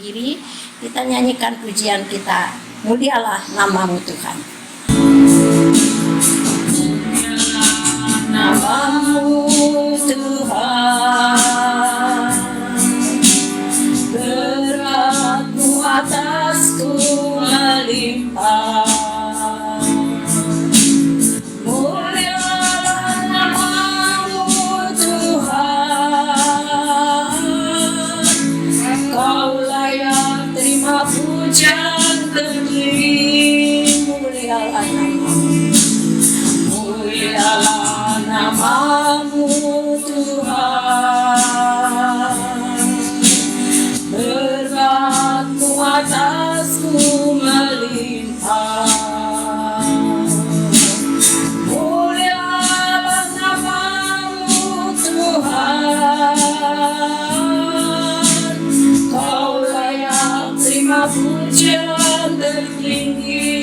berdiri, kita nyanyikan pujian kita. Mulialah namamu Tuhan. Namamu Tuhan, beratmu atasku melimpah. Mulialah namamu Tuhan, Kau layak terima pujian terdiri. Mulialah namamu, mulialah namamu Tuhan, beratmu atasku melimpah. Mulialah namamu Tuhan, Kau layak terima pujian tertinggi.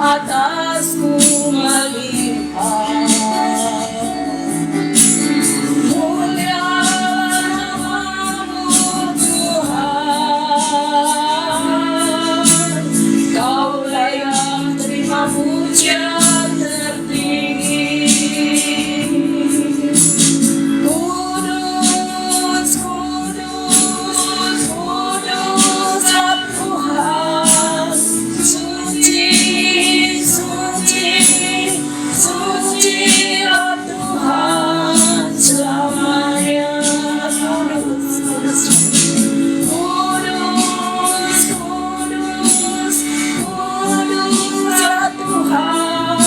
Atasku melimpah. Mulialah namamu Tuhan, Kau layak terima pujian tertinggi. Kudus, kudus, kudus Tuhan, suci Tuhan selamanya. Kudus, kudus, kudus, kudus, kudus Tuhan,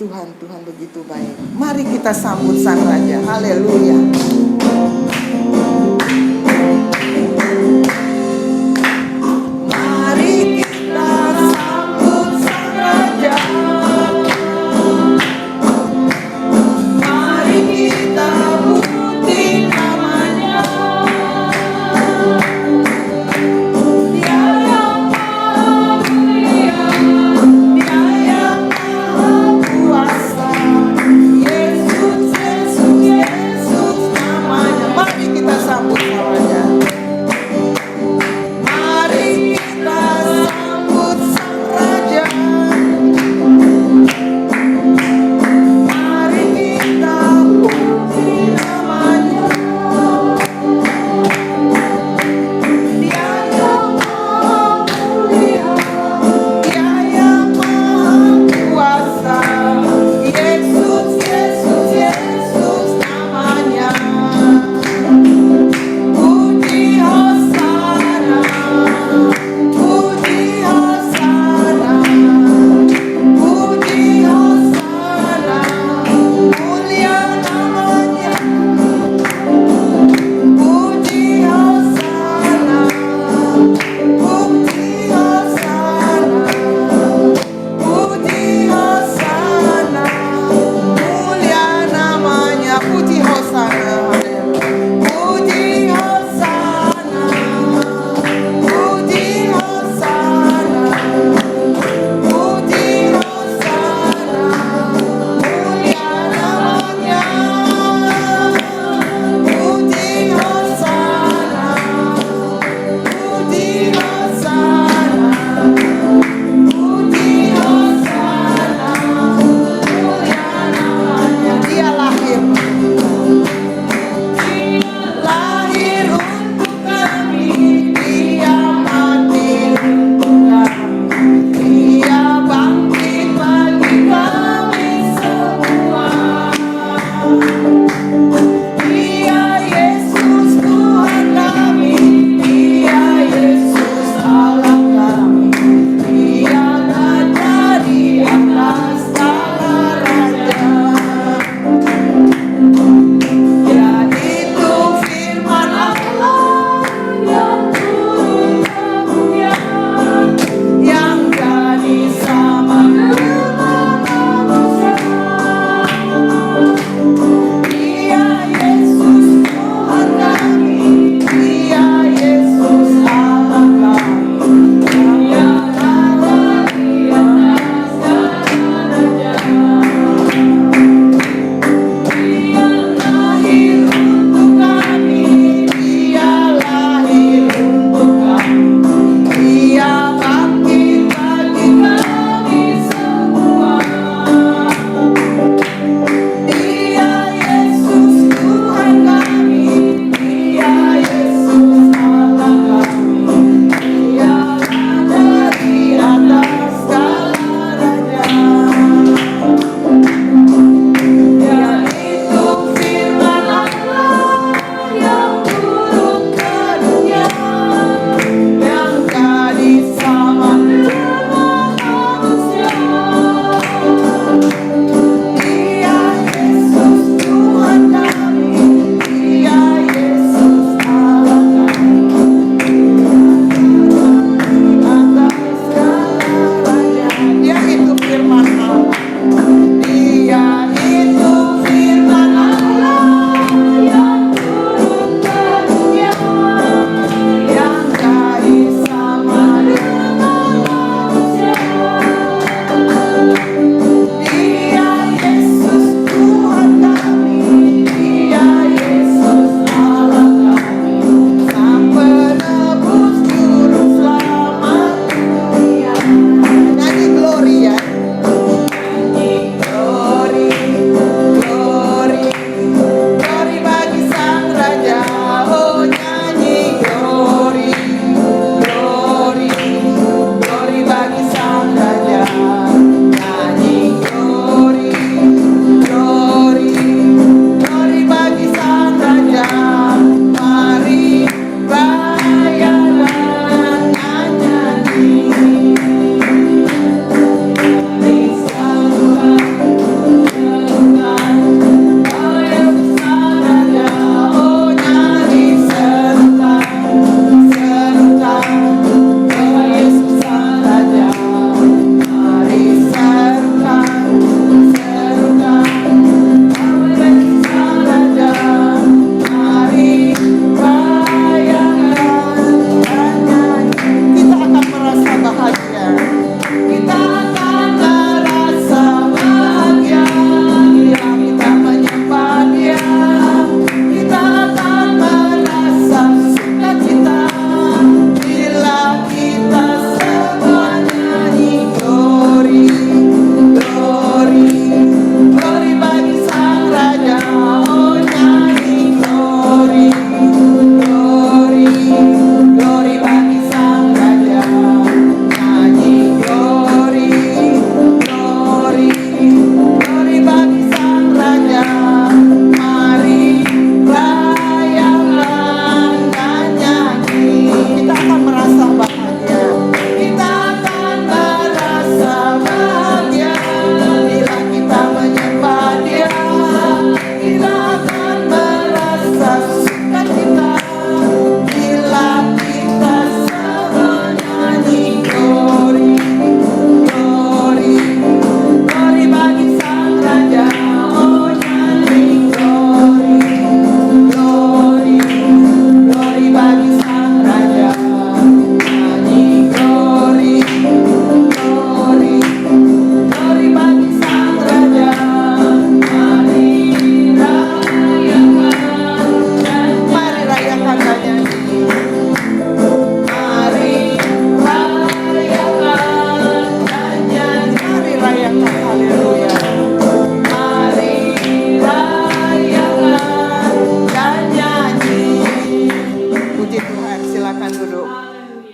Tuhan, Tuhan begitu baik. Mari kita sambut Sang Raja. Haleluya. Mari kita sambut Sang Raja. Mari kita puji namanya. Dia yang maha mulia, Dia yang maha kuasa. Yesus, Yesus, Yesus namanya.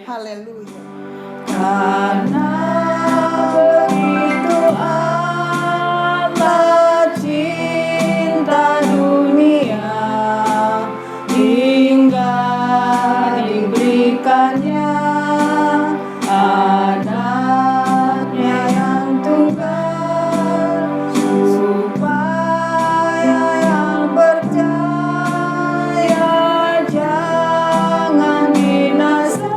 Haleluya. Karena begitu amat cinta dunia, hingga diberikannya anaknya yang tunggal, supaya yang percaya jangan binasa,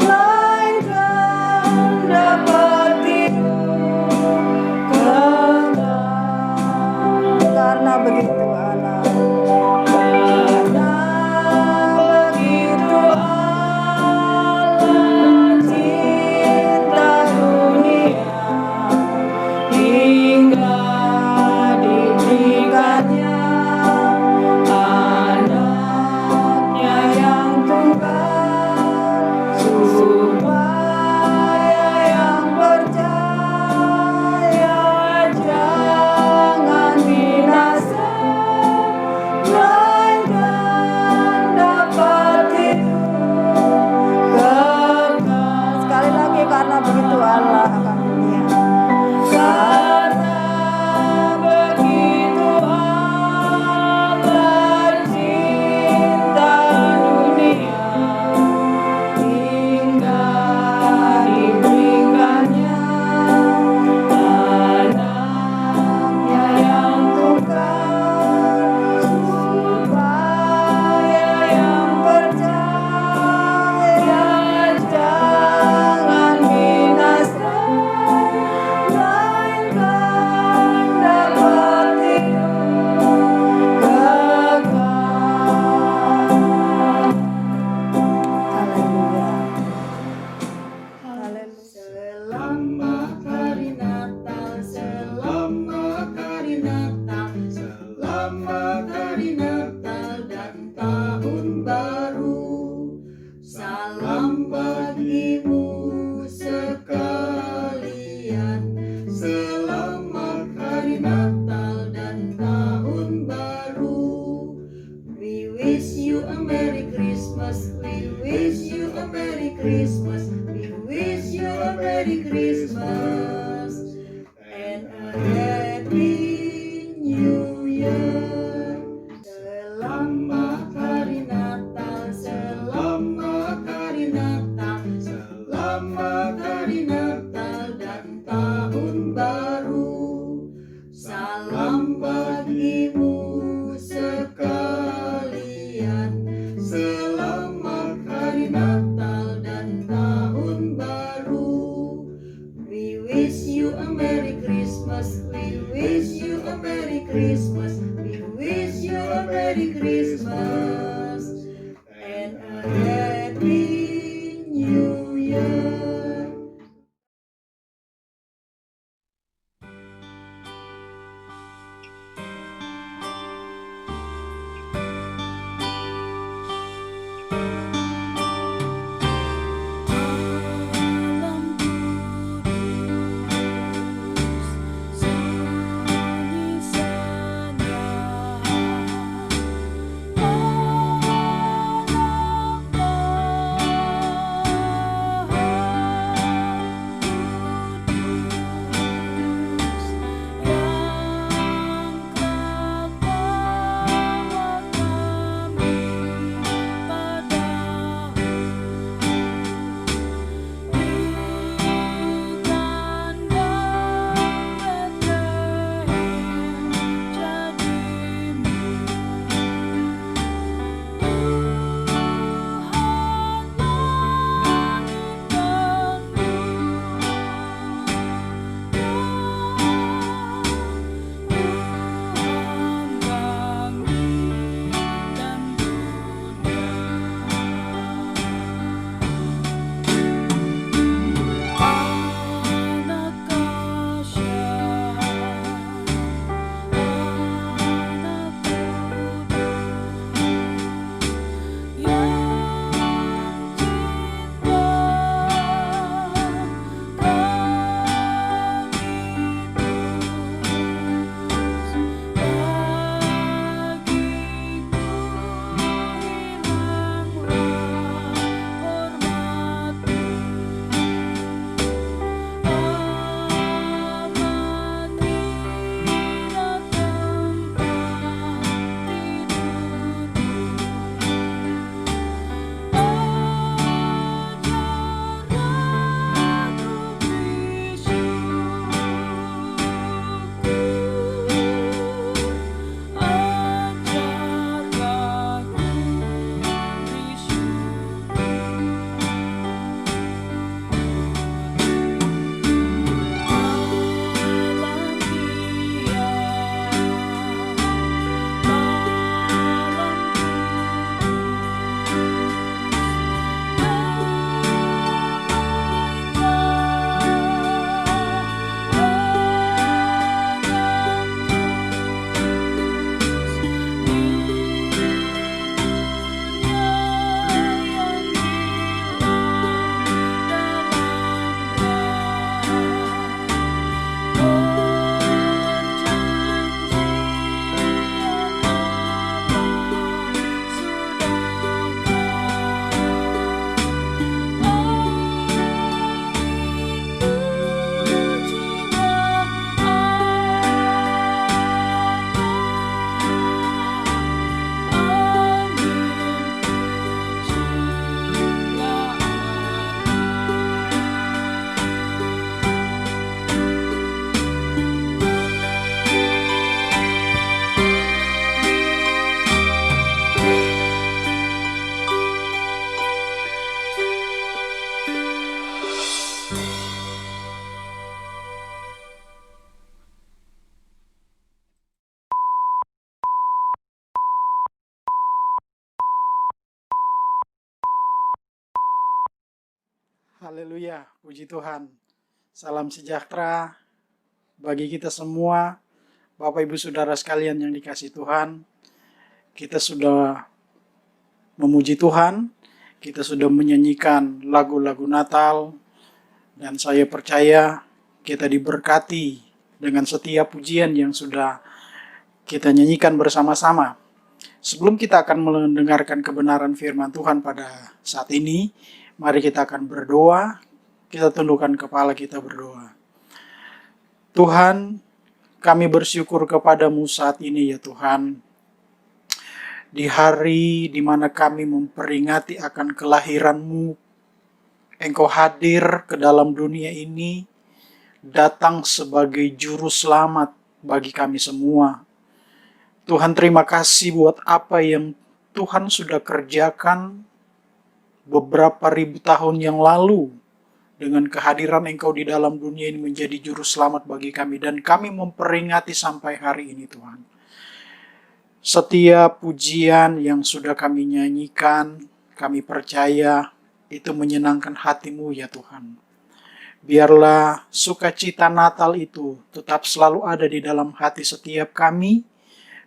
melainkan dapat hidup kekal. Karena begitu anak, karena begitu amat cinta dunia, hingga diberikannya anaknya yang tunggal, supaya yang percaya jangan binasa, melainkan dapat hidup kekal. Sekali lagi, karena begitu Allah akan dunia. Karena begitu amat cinta dunia, hingga diberikannya anaknya yang tunggal, supaya yang percaya jangan binasa, melainkan dapat hidup kekal. Haleluya. Selamat hari Natal, selamat hari Natal, selamat hari Natal dan tahun baru. Salam bagimu sekalian, selamat hari Natal dan tahun baru. We wish you a Merry Christmas, we wish you a Merry Christmas, we wish you a Merry Christmas and a Happy New Year. Selamat hari Natal, selamat hari Natal, selamat hari Natal dan tahun baru. Salam bagimu sekalian, selamat hari Natal dan tahun baru. We wish Haleluya, puji Tuhan. Salam sejahtera bagi kita semua, Bapak Ibu Saudara sekalian yang dikasihi Tuhan. Kita sudah memuji Tuhan, kita sudah menyanyikan lagu-lagu Natal, dan saya percaya kita diberkati dengan setiap pujian yang sudah kita nyanyikan bersama-sama. Sebelum kita akan mendengarkan kebenaran firman Tuhan pada saat ini, mari kita akan berdoa. Kita tundukkan kepala kita berdoa. Tuhan, kami bersyukur kepadamu saat ini ya Tuhan. Di hari di mana kami memperingati akan kelahiran-Mu, Engkau hadir ke dalam dunia ini, datang sebagai juru selamat bagi kami semua. Tuhan, terima kasih buat apa yang Tuhan sudah kerjakan beberapa ribu tahun yang lalu, dengan kehadiran Engkau di dalam dunia ini menjadi juru selamat bagi kami, dan kami memperingati sampai hari ini Tuhan. Setiap pujian yang sudah kami nyanyikan, kami percaya itu menyenangkan hati-Mu ya Tuhan. Biarlah sukacita Natal itu tetap selalu ada di dalam hati setiap kami,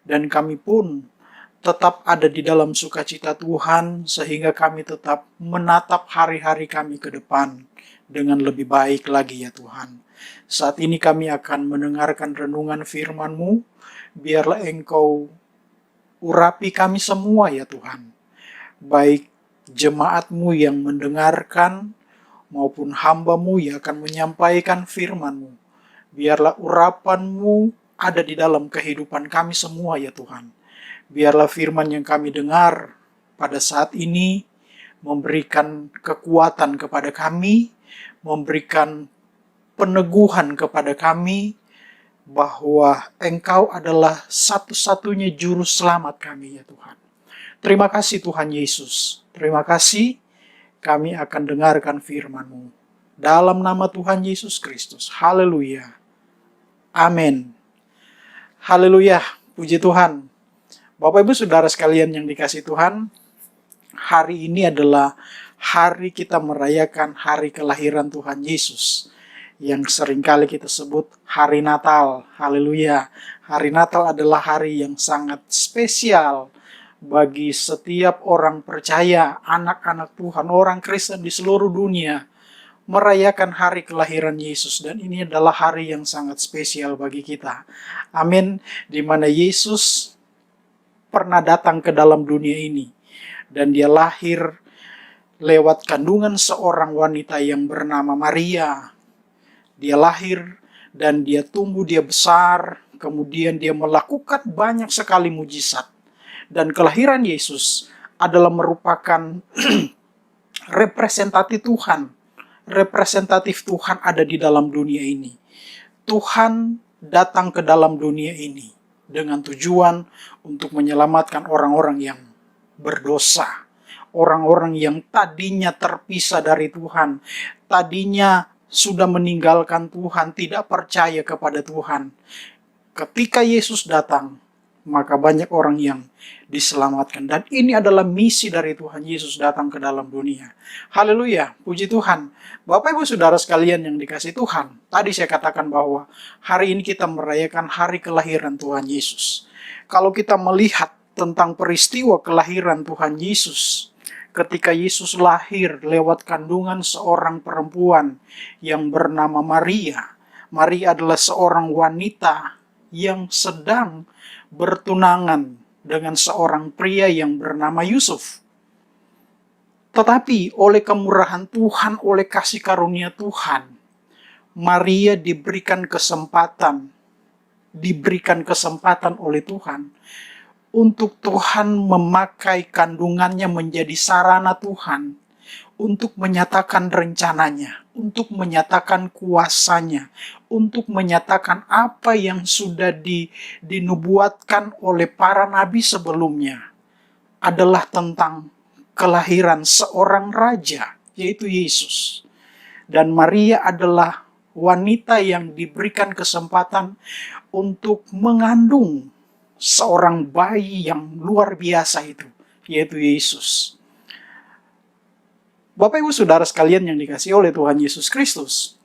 dan kami pun tetap ada di dalam sukacita Tuhan, sehingga kami tetap menatap hari-hari kami ke depan dengan lebih baik lagi ya Tuhan. Saat ini kami akan mendengarkan renungan firman-Mu. Biarlah Engkau urapi kami semua ya Tuhan. Baik jemaat-Mu yang mendengarkan maupun hamba-Mu yang akan menyampaikan firman-Mu. Biarlah urapan-Mu ada di dalam kehidupan kami semua ya Tuhan. Biarlah firman yang kami dengar pada saat ini memberikan kekuatan kepada kami, memberikan peneguhan kepada kami bahwa Engkau adalah satu-satunya juru selamat kami ya Tuhan. Terima kasih Tuhan Yesus. Terima kasih, kami akan dengarkan firman-Mu. Dalam nama Tuhan Yesus Kristus. Haleluya. Amin. Haleluya. Puji Tuhan. Bapak Ibu Saudara sekalian yang dikasihi Tuhan, hari ini adalah hari kita merayakan hari kelahiran Tuhan Yesus, yang seringkali kita sebut hari Natal. Haleluya. Hari Natal adalah hari yang sangat spesial bagi setiap orang percaya, anak-anak Tuhan, orang Kristen di seluruh dunia merayakan hari kelahiran Yesus, dan ini adalah hari yang sangat spesial bagi kita. Amin. Di mana Yesus pernah datang ke dalam dunia ini, dan dia lahir lewat kandungan seorang wanita yang bernama Maria. Dia lahir dan dia tumbuh, dia besar, kemudian dia melakukan banyak sekali mujizat. Dan kelahiran Yesus adalah merupakan representatif Tuhan. Representatif Tuhan ada di dalam dunia ini. Tuhan datang ke dalam dunia ini dengan tujuan untuk menyelamatkan orang-orang yang berdosa. Orang-orang yang tadinya terpisah dari Tuhan. Tadinya sudah meninggalkan Tuhan, tidak percaya kepada Tuhan. Ketika Yesus datang, maka banyak orang yang diselamatkan. Dan ini adalah misi dari Tuhan Yesus datang ke dalam dunia. Haleluya, puji Tuhan. Bapak Ibu Saudara sekalian yang dikasihi Tuhan, tadi saya katakan bahwa hari ini kita merayakan hari kelahiran Tuhan Yesus. Kalau kita melihat tentang peristiwa kelahiran Tuhan Yesus, ketika Yesus lahir lewat kandungan seorang perempuan yang bernama Maria. Maria adalah seorang wanita yang sedang bertunangan dengan seorang pria yang bernama Yusuf. Tetapi oleh kemurahan Tuhan, oleh kasih karunia Tuhan, Maria diberikan kesempatan oleh Tuhan untuk Tuhan memakai kandungannya menjadi sarana Tuhan untuk menyatakan rencananya, untuk menyatakan kuasanya, untuk menyatakan apa yang sudah dinubuatkan oleh para nabi sebelumnya, adalah tentang kelahiran seorang raja, yaitu Yesus. Dan Maria adalah wanita yang diberikan kesempatan untuk mengandung seorang bayi yang luar biasa itu, yaitu Yesus. Bapak Ibu Saudara sekalian yang dikasihi oleh Tuhan Yesus Kristus,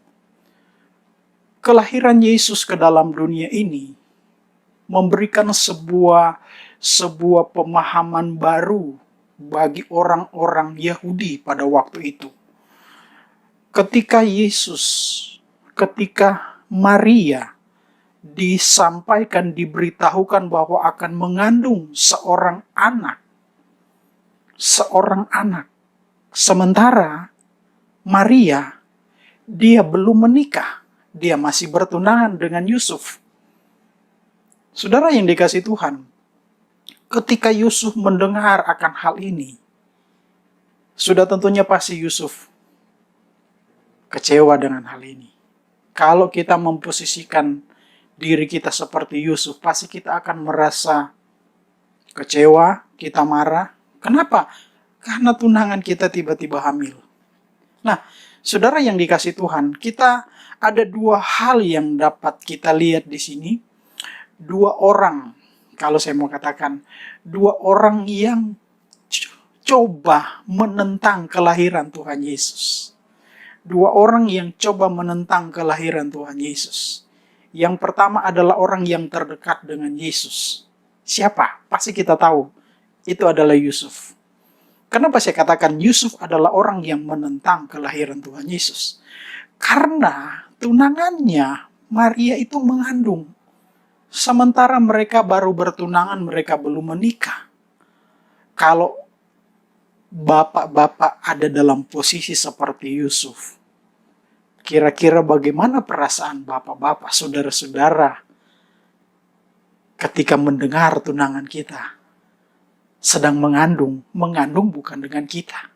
kelahiran Yesus ke dalam dunia ini memberikan sebuah pemahaman baru bagi orang-orang Yahudi pada waktu itu. Ketika Maria diberitahukan bahwa akan mengandung seorang anak. Sementara Maria, dia belum menikah. Dia masih bertunangan dengan Yusuf. Saudara yang dikasihi Tuhan, ketika Yusuf mendengar akan hal ini, sudah tentunya pasti Yusuf kecewa dengan hal ini. Kalau kita memposisikan diri kita seperti Yusuf, pasti kita akan merasa kecewa, kita marah. Kenapa? Karena tunangan kita tiba-tiba hamil. Nah, saudara yang dikasihi Tuhan, kita ada dua hal yang dapat kita lihat di sini. Dua orang, kalau saya mau katakan, dua orang yang coba menentang kelahiran Tuhan Yesus. Dua orang yang coba menentang kelahiran Tuhan Yesus. Yang pertama adalah orang yang terdekat dengan Yesus. Siapa? Pasti kita tahu. Itu adalah Yusuf. Kenapa saya katakan Yusuf adalah orang yang menentang kelahiran Tuhan Yesus? Karena tunangannya Maria itu mengandung. Sementara mereka baru bertunangan, mereka belum menikah. Kalau bapak-bapak ada dalam posisi seperti Yusuf, kira-kira bagaimana perasaan bapak-bapak, saudara-saudara, ketika mendengar tunangan kita sedang mengandung bukan dengan kita.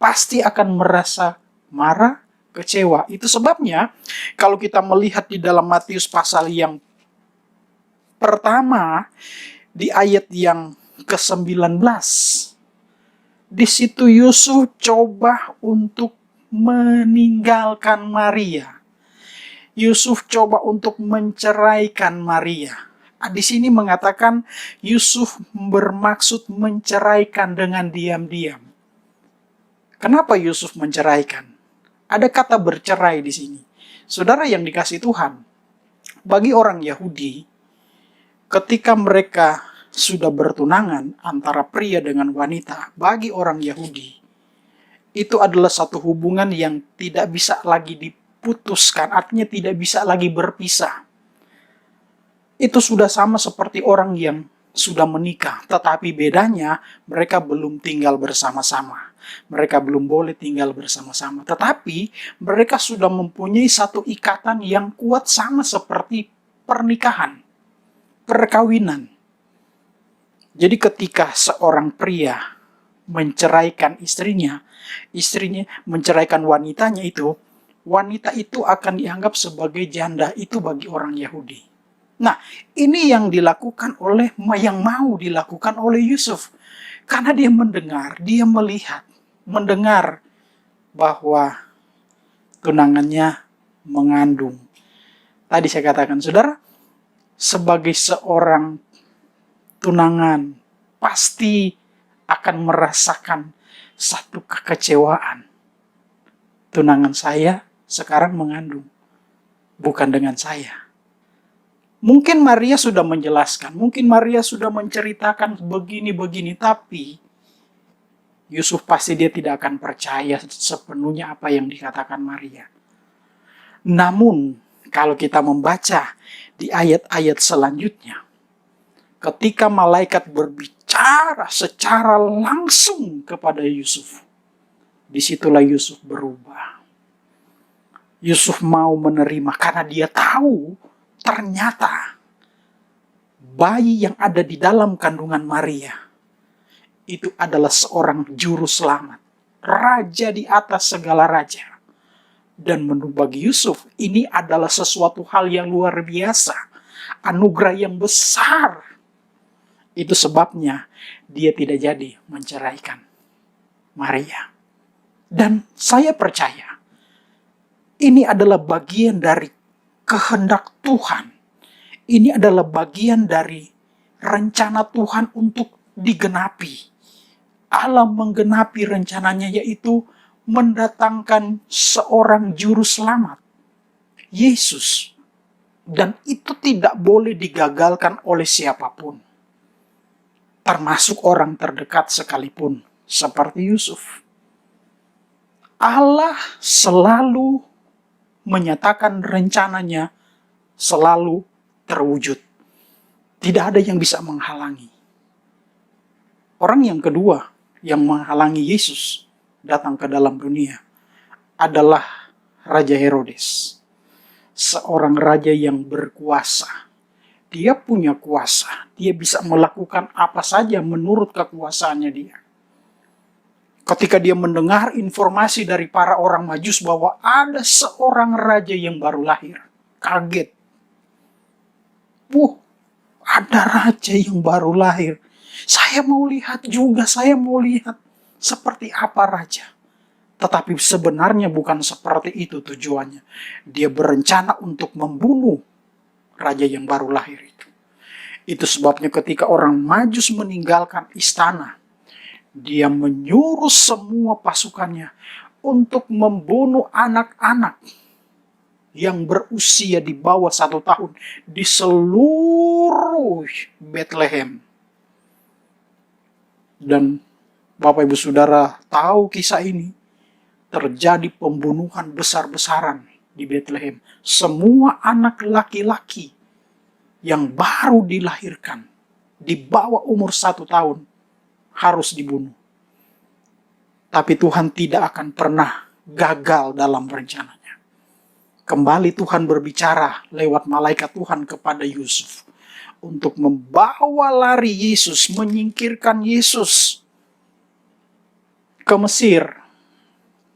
Pasti akan merasa marah, kecewa. Itu sebabnya kalau kita melihat di dalam Matius pasal yang pertama, di ayat yang ke-19, di situ Yusuf coba untuk meninggalkan Maria. Yusuf coba untuk menceraikan Maria. Di sini mengatakan Yusuf bermaksud menceraikan dengan diam-diam. Kenapa Yusuf menceraikan? Ada kata bercerai di sini. Saudara yang dikasihi Tuhan, bagi orang Yahudi, ketika mereka sudah bertunangan antara pria dengan wanita, bagi orang Yahudi, itu adalah satu hubungan yang tidak bisa lagi diputuskan, artinya tidak bisa lagi berpisah. Itu sudah sama seperti orang yang sudah menikah, tetapi bedanya mereka belum tinggal bersama-sama. Mereka belum boleh tinggal bersama-sama, tetapi mereka sudah mempunyai satu ikatan yang kuat sama seperti pernikahan, perkawinan. Jadi ketika seorang pria menceraikan istrinya menceraikan wanitanya itu, wanita itu akan dianggap sebagai janda. Itu bagi orang Yahudi. Nah, ini yang mau dilakukan oleh Yusuf. Karena dia mendengar bahwa tunangannya mengandung. Tadi saya katakan, saudara, sebagai seorang tunangan, pasti akan merasakan satu kekecewaan. Tunangan saya sekarang mengandung, bukan dengan saya. Mungkin Maria sudah menjelaskan, mungkin Maria sudah menceritakan begini-begini, tapi Yusuf pasti dia tidak akan percaya sepenuhnya apa yang dikatakan Maria. Namun, kalau kita membaca di ayat-ayat selanjutnya, ketika malaikat berbicara secara langsung kepada Yusuf, disitulah Yusuf berubah. Yusuf mau menerima karena dia tahu ternyata bayi yang ada di dalam kandungan Maria itu adalah seorang juru selamat, raja di atas segala raja. Dan bagi Yusuf ini adalah sesuatu hal yang luar biasa, anugerah yang besar. Itu sebabnya dia tidak jadi menceraikan Maria. Dan saya percaya ini adalah bagian dari kehendak Tuhan. Ini adalah bagian dari rencana Tuhan untuk digenapi. Allah menggenapi rencananya, yaitu mendatangkan seorang juru selamat, Yesus. Dan itu tidak boleh digagalkan oleh siapapun, termasuk orang terdekat sekalipun, seperti Yusuf. Allah selalu menyatakan rencananya, selalu terwujud. Tidak ada yang bisa menghalangi. Orang yang kedua yang menghalangi Yesus datang ke dalam dunia adalah Raja Herodes. Seorang raja yang berkuasa. Dia punya kuasa. Dia bisa melakukan apa saja menurut kekuasaannya dia. Ketika dia mendengar informasi dari para orang Majus bahwa ada seorang raja yang baru lahir, kaget. Ada raja yang baru lahir. Saya mau lihat juga, saya mau lihat seperti apa raja. Tetapi sebenarnya bukan seperti itu tujuannya. Dia berencana untuk membunuh raja yang baru lahir itu. Itu sebabnya ketika orang Majus meninggalkan istana, dia menyuruh semua pasukannya untuk membunuh anak-anak yang berusia di bawah 1 tahun di seluruh Bethlehem. Dan Bapak Ibu Saudara tahu kisah ini. Terjadi pembunuhan besar-besaran di Bethlehem. Semua anak laki-laki yang baru dilahirkan di bawah umur 1 tahun harus dibunuh. Tapi Tuhan tidak akan pernah gagal dalam rencananya. Kembali Tuhan berbicara lewat malaikat Tuhan kepada Yusuf untuk membawa lari Yesus, menyingkirkan Yesus ke Mesir.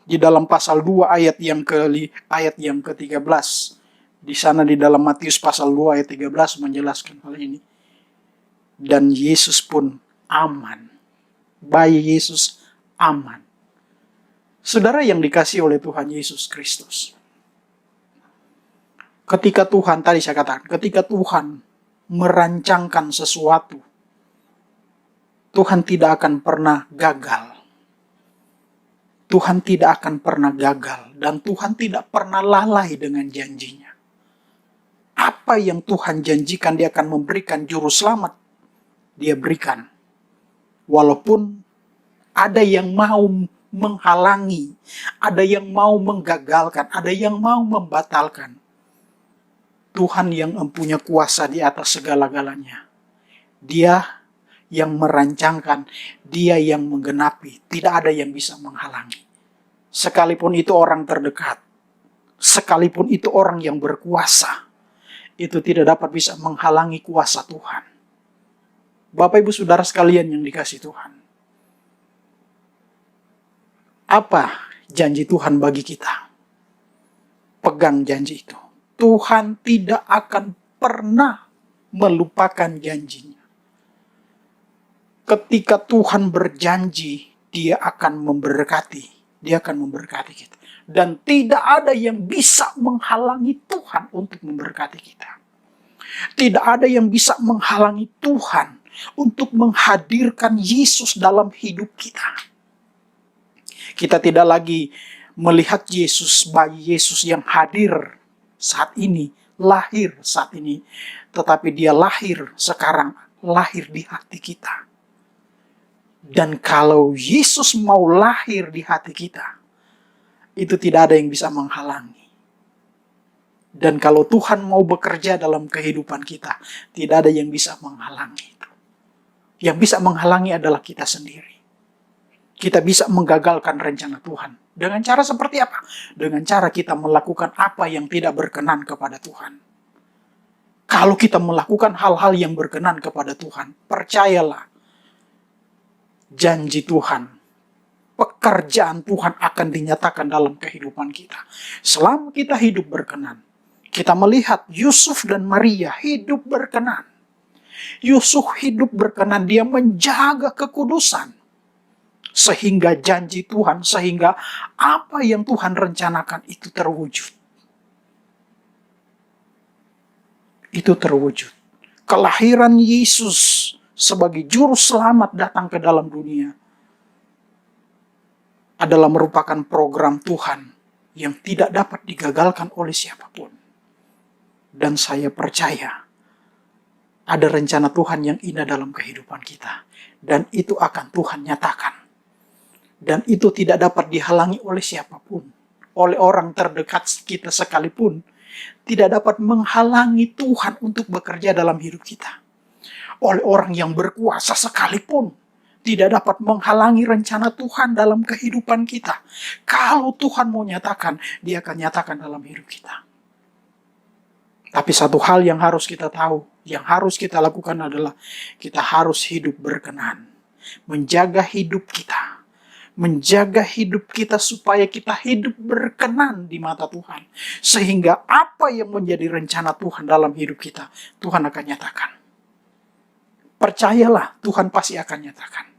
Di dalam pasal 2 ayat yang ke-13. Di sana di dalam Matius pasal 2 ayat 13 menjelaskan hal ini. Dan Yesus pun aman. Bayi Yesus aman. Saudara yang dikasihi oleh Tuhan Yesus Kristus. Ketika Tuhan, tadi saya katakan, ketika Tuhan merancangkan sesuatu, Tuhan tidak akan pernah gagal. Tuhan tidak akan pernah gagal dan Tuhan tidak pernah lalai dengan janjinya. Apa yang Tuhan janjikan dia akan memberikan juru selamat, dia berikan. Walaupun ada yang mau menghalangi, ada yang mau menggagalkan, ada yang mau membatalkan. Tuhan yang mempunyai kuasa di atas segala-galanya. Dia yang merancangkan, dia yang menggenapi. Tidak ada yang bisa menghalangi. Sekalipun itu orang terdekat, sekalipun itu orang yang berkuasa, itu tidak dapat bisa menghalangi kuasa Tuhan. Bapak Ibu Saudara sekalian yang dikasihi Tuhan. Apa janji Tuhan bagi kita? Pegang janji itu. Tuhan tidak akan pernah melupakan janjinya. Ketika Tuhan berjanji, dia akan memberkati. Dia akan memberkati kita. Dan tidak ada yang bisa menghalangi Tuhan untuk memberkati kita. Tidak ada yang bisa menghalangi Tuhan untuk menghadirkan Yesus dalam hidup kita. Kita tidak lagi melihat Yesus, bayi Yesus yang hadir saat ini, lahir saat ini. Tetapi dia lahir sekarang, lahir di hati kita. Dan kalau Yesus mau lahir di hati kita, itu tidak ada yang bisa menghalangi. Dan kalau Tuhan mau bekerja dalam kehidupan kita, tidak ada yang bisa menghalangi itu. Yang bisa menghalangi adalah kita sendiri. Kita bisa menggagalkan rencana Tuhan. Dengan cara seperti apa? Dengan cara kita melakukan apa yang tidak berkenan kepada Tuhan. Kalau kita melakukan hal-hal yang berkenan kepada Tuhan, percayalah, janji Tuhan, pekerjaan Tuhan akan dinyatakan dalam kehidupan kita. Selama kita hidup berkenan, kita melihat Yusuf dan Maria hidup berkenan. Yusuf hidup berkenan, dia menjaga kekudusan. Sehingga janji Tuhan, sehingga apa yang Tuhan rencanakan itu terwujud. Itu terwujud. Kelahiran Yesus sebagai juru selamat datang ke dalam dunia. adalah merupakan program Tuhan yang tidak dapat digagalkan oleh siapapun. Dan saya percaya ada rencana Tuhan yang indah dalam kehidupan kita. Dan itu akan Tuhan nyatakan. Dan itu tidak dapat dihalangi oleh siapapun. Oleh orang terdekat kita sekalipun. Tidak dapat menghalangi Tuhan untuk bekerja dalam hidup kita. Oleh orang yang berkuasa sekalipun. Tidak dapat menghalangi rencana Tuhan dalam kehidupan kita. Kalau Tuhan mau nyatakan, Dia akan nyatakan dalam hidup kita. Tapi satu hal yang harus kita tahu, yang harus kita lakukan adalah kita harus hidup berkenan. Menjaga hidup kita. Menjaga hidup kita supaya kita hidup berkenan di mata Tuhan. Sehingga apa yang menjadi rencana Tuhan dalam hidup kita, Tuhan akan nyatakan. Percayalah, Tuhan pasti akan nyatakan.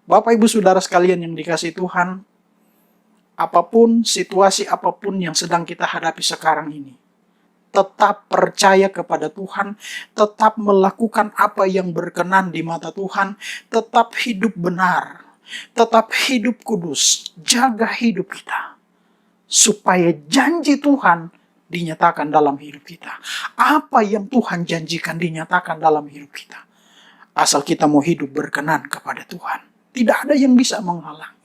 Bapak Ibu Saudara sekalian yang dikasihi Tuhan, apapun situasi apapun yang sedang kita hadapi sekarang ini, tetap percaya kepada Tuhan, tetap melakukan apa yang berkenan di mata Tuhan, tetap hidup benar, tetap hidup kudus, jaga hidup kita, supaya janji Tuhan dinyatakan dalam hidup kita. Apa yang Tuhan janjikan dinyatakan dalam hidup kita. Asal kita mau hidup berkenan kepada Tuhan. Tidak ada yang bisa menghalang.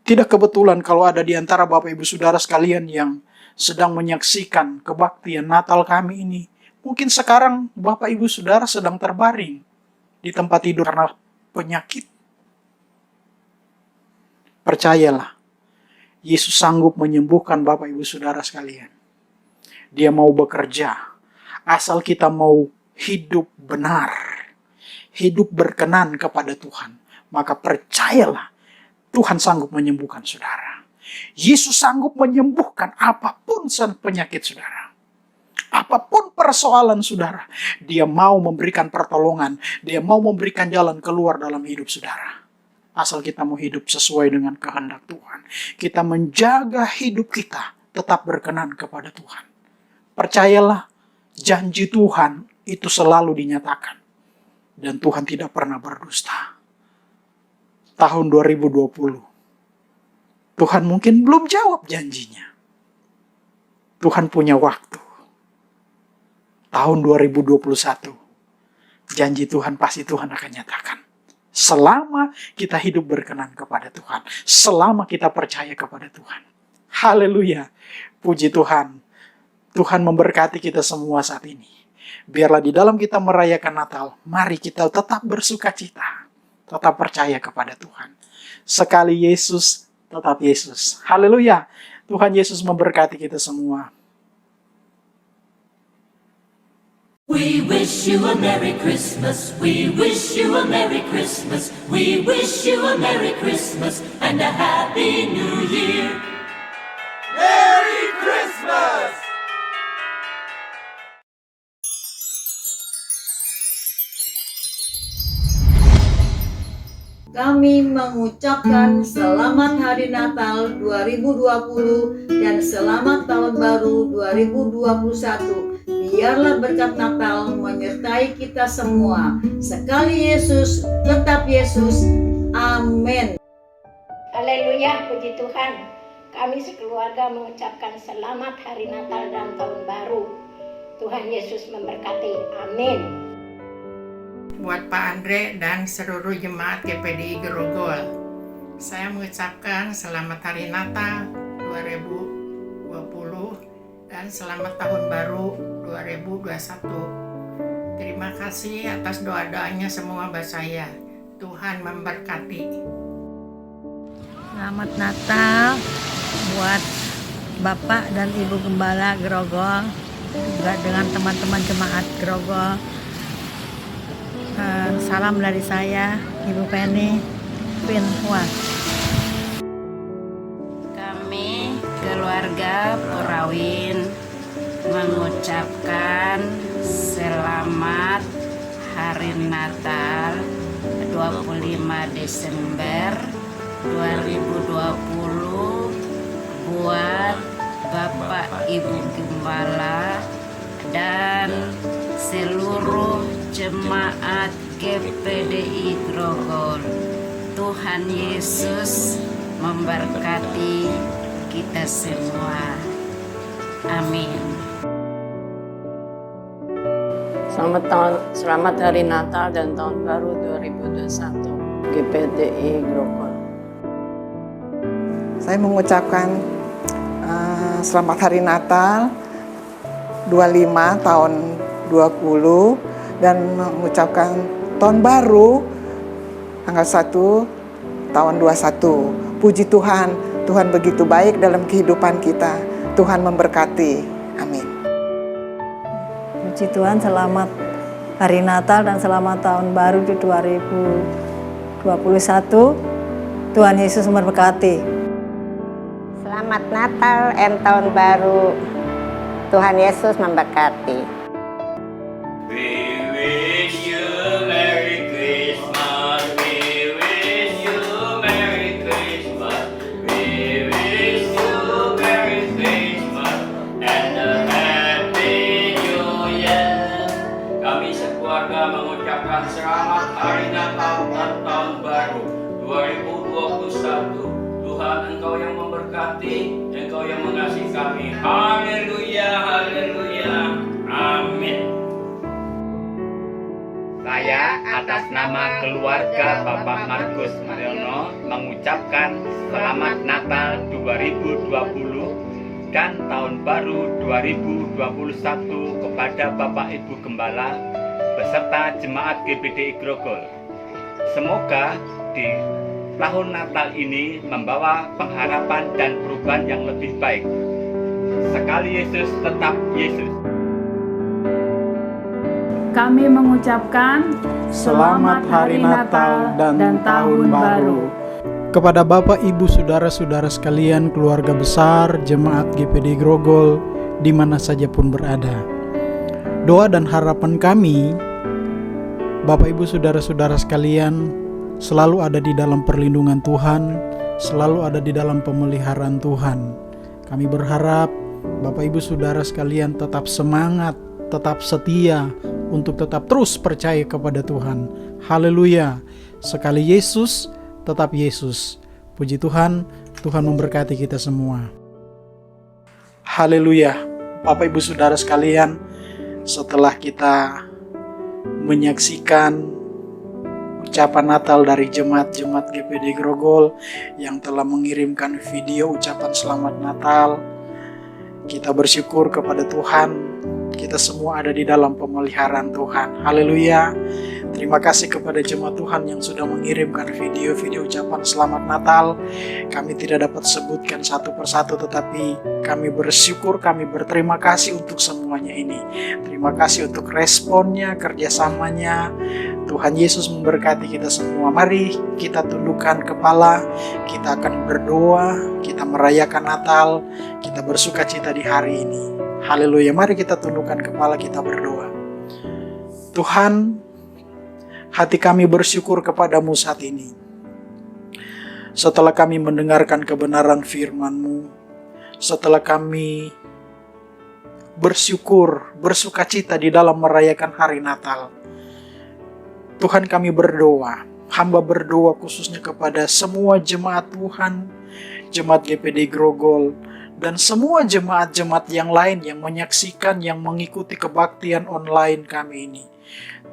Tidak kebetulan kalau ada di antara Bapak Ibu Saudara sekalian yang sedang menyaksikan kebaktian Natal kami ini. Mungkin sekarang Bapak Ibu Saudara sedang terbaring di tempat tidur karena penyakit. Percayalah, Yesus sanggup menyembuhkan Bapak Ibu Saudara sekalian. Dia mau bekerja, asal kita mau hidup benar. Hidup berkenan kepada Tuhan. Maka percayalah, Tuhan sanggup menyembuhkan saudara. Yesus sanggup menyembuhkan apapun penyakit saudara. Apapun persoalan saudara. Dia mau memberikan pertolongan. Dia mau memberikan jalan keluar dalam hidup saudara. Asal kita mau hidup sesuai dengan kehendak Tuhan. Kita menjaga hidup kita tetap berkenan kepada Tuhan. Percayalah, janji Tuhan itu selalu dinyatakan. Dan Tuhan tidak pernah berdusta. Tahun 2020. Tuhan mungkin belum jawab janjinya. Tuhan punya waktu. Tahun 2021. Janji Tuhan pasti Tuhan akan nyatakan. Selama kita hidup berkenan kepada Tuhan. Selama kita percaya kepada Tuhan. Haleluya. Puji Tuhan. Tuhan memberkati kita semua saat ini. Biarlah di dalam kita merayakan Natal, mari kita tetap bersuka cita. Tetap percaya kepada Tuhan. Sekali Yesus, tetap Yesus. Haleluya. Tuhan Yesus memberkati kita semua. We wish you a Merry Christmas. We wish you a Merry Christmas. We wish you a Merry Christmas and a Happy New Year. Merry Christmas! Kami mengucapkan selamat Hari Natal 2020 dan selamat Tahun Baru 2021. Biarlah berkat Natal menyertai kita semua. Sekali Yesus, tetap Yesus. Amin. Haleluya, puji Tuhan. Kami sekeluarga mengucapkan selamat Hari Natal dan Tahun Baru. Tuhan Yesus memberkati. Amin. Buat Pak Andre dan seluruh jemaat GPDI Grogol, saya mengucapkan selamat Hari Natal 2020 dan selamat Tahun Baru 2021. Terima kasih atas doa-doanya semua buat saya. Tuhan memberkati. Selamat Natal buat Bapak dan Ibu Gembala Grogol, juga dengan teman-teman jemaat Grogol. Salam dari saya, Ibu Penny Pinhua. Kami keluarga Purawin mengucapkan selamat Hari Natal 25 Desember 2020 buat Bapak Ibu Gembala dan seluruh jemaat GPDI Grogol. Tuhan Yesus memberkati kita semua. Amin. Selamat Hari Natal dan Tahun Baru 2021 GPDI Grogol. Saya mengucapkan selamat Hari Natal 25 tahun 20 dan mengucapkan Tahun Baru tanggal 1 tahun 21. Puji Tuhan, Tuhan begitu baik dalam kehidupan kita. Tuhan memberkati. Amin. Puji Tuhan, selamat Hari Natal dan selamat Tahun Baru di 2021. Tuhan Yesus memberkati. Selamat Natal dan Tahun Baru. Tuhan Yesus memberkati. We wish you Merry Christmas. We wish you Merry Christmas. We wish you Merry Christmas and a Happy New Year. Kami sekeluarga mengucapkan selamat Hari Natal dan Tahun Baru 2021. Tuhan, Engkau yang memberkati, Engkau yang mengasihi kami. Haleluya, haleluya, amin. Saya atas nama keluarga Bapak Markus Mariono mengucapkan Selamat Natal 2020 dan Tahun Baru 2021 kepada Bapak Ibu Gembala beserta Jemaat GPDI Grogol. Semoga di tahun Natal ini membawa pengharapan dan perubahan yang lebih baik. Sekali Yesus, tetap Yesus. Kami mengucapkan Selamat Hari Natal dan Tahun Baru kepada Bapak, Ibu, Saudara-saudara sekalian, keluarga besar, Jemaat GPDI Grogol, di mana saja pun berada. Doa dan harapan kami, Bapak, Ibu, Saudara-saudara sekalian, selalu ada di dalam perlindungan Tuhan, selalu ada di dalam pemeliharaan Tuhan. Kami berharap Bapak, Ibu, Saudara sekalian tetap semangat, tetap setia, untuk tetap terus percaya kepada Tuhan. Haleluya. Sekali Yesus, tetap Yesus. Puji Tuhan, Tuhan memberkati kita semua. Haleluya. Bapak, Ibu, Saudara sekalian, setelah kita menyaksikan ucapan Natal dari jemaat-jemaat GPDI Grogol yang telah mengirimkan video ucapan selamat Natal, kita bersyukur kepada Tuhan. Kita semua ada di dalam pemeliharaan Tuhan. Haleluya. Terima kasih kepada jemaat Tuhan yang sudah mengirimkan video-video ucapan selamat Natal. Kami tidak dapat sebutkan satu persatu, tetapi kami bersyukur, kami berterima kasih untuk semuanya ini. Terima kasih untuk responnya, kerjasamanya. Tuhan Yesus memberkati kita semua. Mari kita tundukkan kepala, kita akan berdoa, kita merayakan Natal, kita bersuka cita di hari ini. Haleluya, mari kita tundukkan kepala, kita berdoa. Tuhan, hati kami bersyukur kepadamu saat ini. Setelah kami mendengarkan kebenaran firman-Mu, setelah kami bersyukur, bersuka cita di dalam merayakan hari Natal, Tuhan, kami berdoa, hamba berdoa khususnya kepada semua jemaat Tuhan, jemaat GPDI Grogol, dan semua jemaat-jemaat yang lain yang menyaksikan, yang mengikuti kebaktian online kami ini.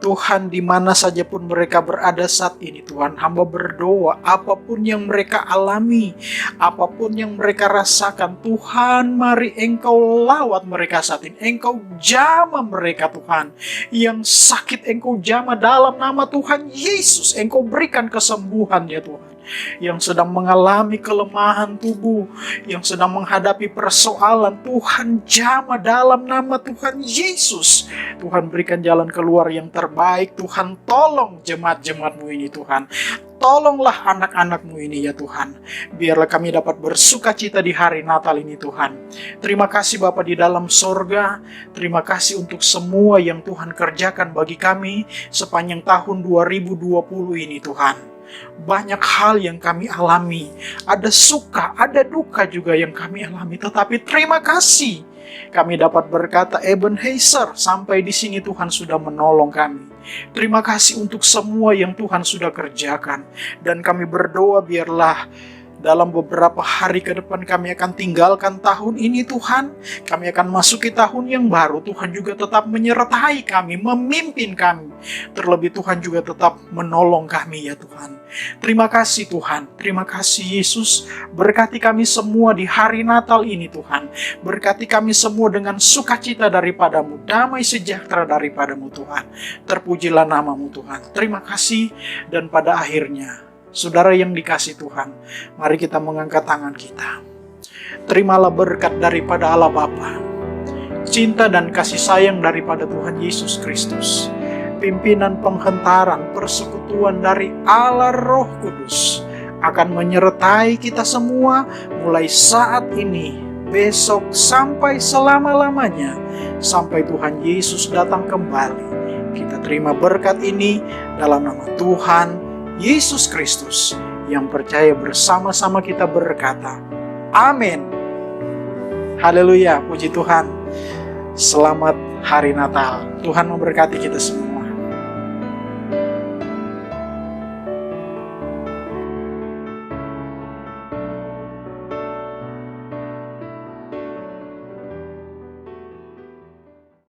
Tuhan, di mana saja pun mereka berada saat ini, Tuhan, hamba berdoa, apapun yang mereka alami, apapun yang mereka rasakan, Tuhan, mari Engkau lawat mereka saat ini. Engkau jamah mereka, Tuhan. Yang sakit Engkau jamah dalam nama Tuhan Yesus. Engkau berikan kesembuhan, ya Tuhan. Yang sedang mengalami kelemahan tubuh, yang sedang menghadapi persoalan, Tuhan jamah dalam nama Tuhan Yesus. Tuhan berikan jalan keluar yang terbaik. Tuhan tolong jemaat-jemaat-Mu ini, Tuhan. Tolonglah anak-anak-Mu ini, ya Tuhan. Biarlah kami dapat bersuka cita di hari Natal ini, Tuhan. Terima kasih Bapa di dalam sorga. Terima kasih untuk semua yang Tuhan kerjakan bagi kami sepanjang tahun 2020 ini, Tuhan. Banyak hal yang kami alami. Ada suka, ada duka juga yang kami alami. Tetapi terima kasih. Kami dapat berkata, Ebenezer, sampai di sini Tuhan sudah menolong kami. Terima kasih untuk semua yang Tuhan sudah kerjakan. Dan kami berdoa biarlah dalam beberapa hari ke depan kami akan tinggalkan tahun ini Tuhan. Kami akan masuki tahun yang baru. Tuhan juga tetap menyertai kami, memimpin kami. Terlebih Tuhan juga tetap menolong kami ya Tuhan. Terima kasih Tuhan. Terima kasih Yesus. Berkati kami semua di hari Natal ini Tuhan. Berkati kami semua dengan sukacita daripadamu. Damai sejahtera daripadamu Tuhan. Terpujilah namamu Tuhan. Terima kasih. Dan pada akhirnya, saudara yang dikasih Tuhan, mari kita mengangkat tangan kita. Terimalah berkat daripada Allah Bapa, cinta dan kasih sayang daripada Tuhan Yesus Kristus, pimpinan penghentaran persekutuan dari Allah Roh Kudus akan menyertai kita semua mulai saat ini, besok sampai selama-lamanya, sampai Tuhan Yesus datang kembali. Kita terima berkat ini dalam nama Tuhan Yesus Kristus, yang percaya bersama-sama kita berkata, amin. Haleluya, puji Tuhan. Selamat hari Natal. Tuhan memberkati kita semua.